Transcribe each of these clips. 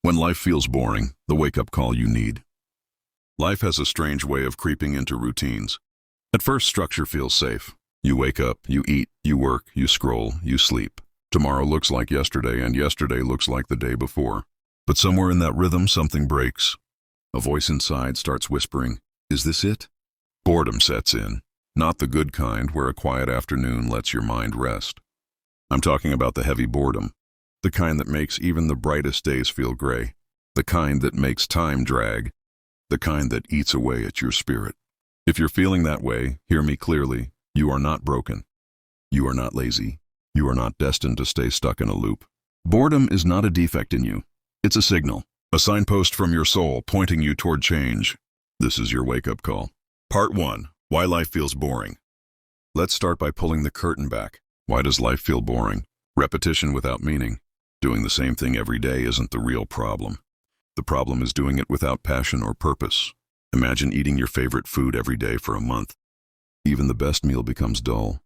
When life feels boring, the wake-up call you need. Life has a strange way of creeping into routines. At first, structure feels safe. You wake up, you eat, you work, you scroll, you sleep. Tomorrow looks like yesterday, and yesterday looks like the day before. But somewhere in that rhythm, something breaks. A voice inside starts whispering, "Is this it?" Boredom sets in. Not the good kind, where a quiet afternoon lets your mind rest. I'm talking about the heavy boredom. The kind that makes even the brightest days feel gray. The kind that makes time drag. The kind that eats away at your spirit. If you're feeling that way, hear me clearly. You are not broken. You are not lazy. You are not destined to stay stuck in a loop. Boredom is not a defect in you. It's a signal, a signpost from your soul pointing you toward change. This is your wake-up call. Part 1. Why life feels boring. Let's start by pulling the curtain back. Why does life feel boring? Repetition without meaning. Doing the same thing every day isn't the real problem. The problem is doing it without passion or purpose. Imagine eating your favorite food every day for a month. Even the best meal becomes dull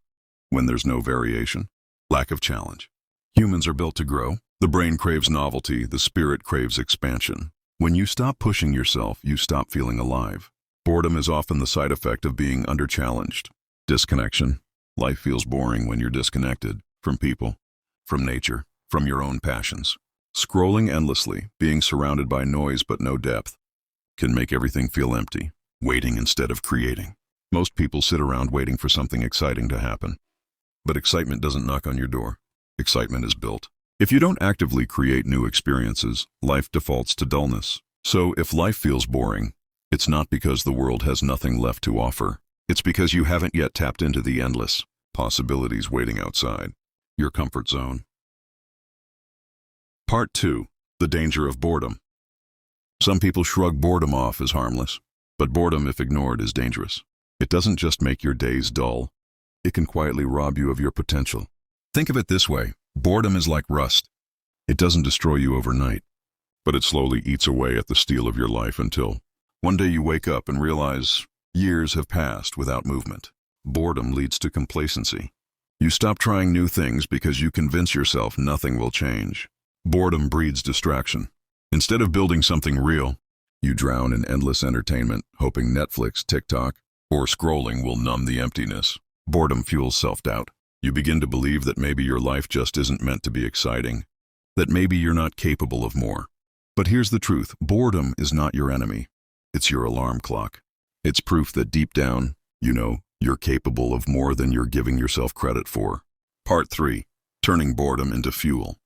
when there's no variation. Lack of challenge. Humans are built to grow. The brain craves novelty, the spirit craves expansion. When you stop pushing yourself, you stop feeling alive. Boredom is often the side effect of being under-challenged. Disconnection. Life feels boring when you're disconnected from people, from nature, from your own passions. Scrolling endlessly, being surrounded by noise but no depth, can make everything feel empty, waiting instead of creating. Most people sit around waiting for something exciting to happen. But excitement doesn't knock on your door. Excitement is built. If you don't actively create new experiences, life defaults to dullness. So if life feels boring, it's not because the world has nothing left to offer. It's because you haven't yet tapped into the endless possibilities waiting outside your comfort zone. Part 2. The danger of boredom. Some people shrug boredom off as harmless, but boredom, if ignored, is dangerous. It doesn't just make your days dull. It can quietly rob you of your potential. Think of it this way. Boredom is like rust. It doesn't destroy you overnight, but it slowly eats away at the steel of your life until one day you wake up and realize years have passed without movement. Boredom leads to complacency. You stop trying new things because you convince yourself nothing will change. Boredom breeds distraction. Instead of building something real, you drown in endless entertainment, hoping Netflix, TikTok, or scrolling will numb the emptiness. Boredom fuels self-doubt. You begin to believe that maybe your life just isn't meant to be exciting, that maybe you're not capable of more. But here's the truth. Boredom is not your enemy. It's your alarm clock. It's proof that deep down, you know, you're capable of more than you're giving yourself credit for. Part 3. Turning boredom into fuel.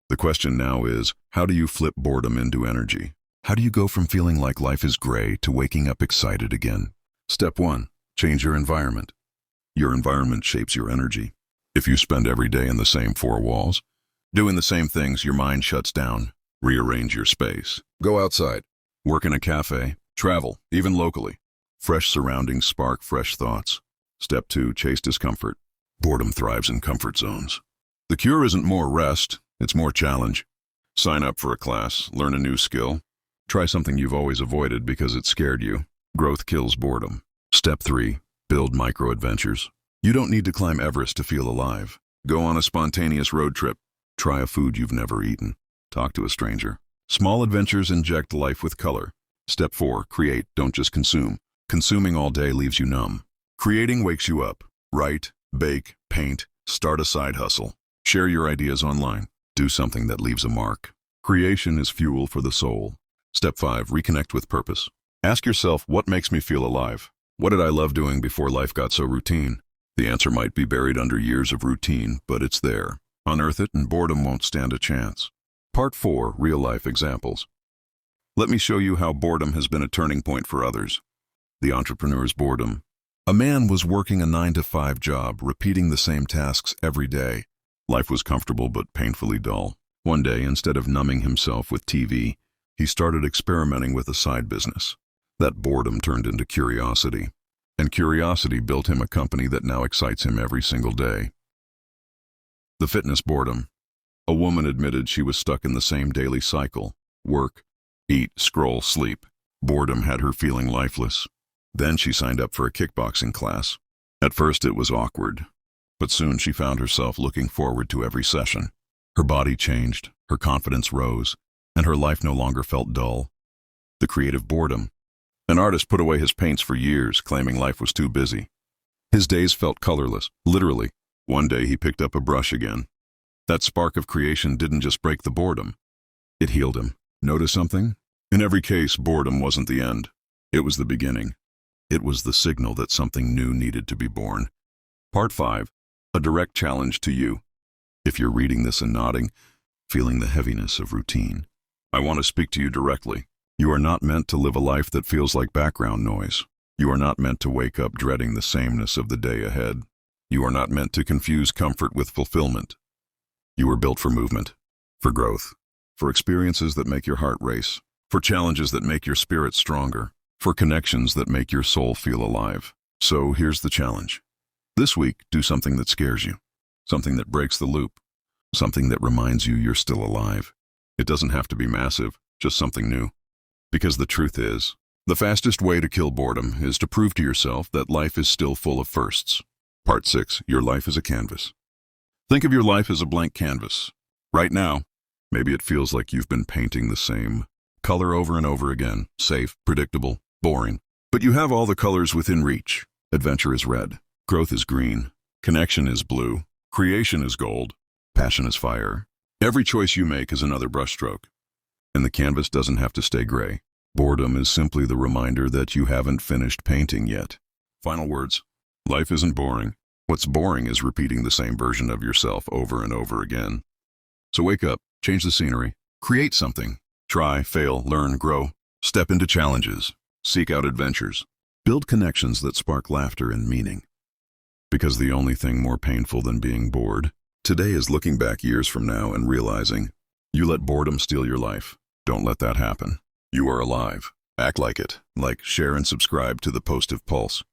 The question now is, how do you flip boredom into energy? How do you go from feeling like life is gray to waking up excited again? Step 1. Change your environment. Your environment shapes your energy. If you spend every day in the same four walls, doing the same things, your mind shuts down. Rearrange your space. Go outside. Work in a cafe. Travel, even locally. Fresh surroundings spark fresh thoughts. Step 2. Chase discomfort. Boredom thrives in comfort zones. The cure isn't more rest, it's more challenge. Sign up for a class, learn a new skill. Try something you've always avoided because it scared you. Growth kills boredom. Step 3. Build micro-adventures. You don't need to climb Everest to feel alive. Go on a spontaneous road trip. Try a food you've never eaten. Talk to a stranger. Small adventures inject life with color. Step 4. Create, don't just consume. Consuming all day leaves you numb. Creating wakes you up. Write, bake, paint, start a side hustle. Share your ideas online. Do something that leaves a mark. Creation is fuel for the soul. Step 5. Reconnect with purpose. Ask yourself, what makes me feel alive? What did I love doing before life got so routine? The answer might be buried under years of routine, but it's there. Unearth it and boredom won't stand a chance. Part 4. Real-life examples. Let me show you how boredom has been a turning point for others. The entrepreneur's boredom. A man was working a 9-to-5 job, repeating the same tasks every day. Life was comfortable but painfully dull. One day, instead of numbing himself with TV, he started experimenting with a side business. That boredom turned into curiosity, and curiosity built him a company that now excites him every single day. The fitness boredom. A woman admitted she was stuck in the same daily cycle: work, eat, scroll, sleep. Boredom had her feeling lifeless. Then she signed up for a kickboxing class. At first it was awkward, but soon she found herself looking forward to every session. Her body changed, her confidence rose, and her life no longer felt dull. The creative boredom. An artist put away his paints for years, claiming life was too busy. His days felt colorless, literally. One day he picked up a brush again. That spark of creation didn't just break the boredom. It healed him. Notice something? In every case, boredom wasn't the end. It was the beginning. It was the signal that something new needed to be born. Part 5. A direct challenge to you. If you're reading this and nodding, feeling the heaviness of routine, I want to speak to you directly. You are not meant to live a life that feels like background noise. You are not meant to wake up dreading the sameness of the day ahead. You are not meant to confuse comfort with fulfillment. You were built for movement, for growth, for experiences that make your heart race, for challenges that make your spirit stronger, for connections that make your soul feel alive. So here's the challenge. This week, do something that scares you, something that breaks the loop, something that reminds you you're still alive. It doesn't have to be massive, just something new. Because the truth is, the fastest way to kill boredom is to prove to yourself that life is still full of firsts. Part 6. Your life is a canvas. Think of your life as a blank canvas. Right now, maybe it feels like you've been painting the same color over and over again, safe, predictable, boring. But you have all the colors within reach. Adventure is red, growth is green, connection is blue, creation is gold, passion is fire. Every choice you make is another brushstroke. And the canvas doesn't have to stay gray. Boredom is simply the reminder that you haven't finished painting yet. Final words. Life isn't boring. What's boring is repeating the same version of yourself over and over again. So wake up, change the scenery, create something. Try, fail, learn, grow. Step into challenges. Seek out adventures. Build connections that spark laughter and meaning. Because the only thing more painful than being bored today is looking back years from now and realizing you let boredom steal your life. Don't let that happen. You are alive. Act like it. Like, share, and subscribe to the Positive Pulse.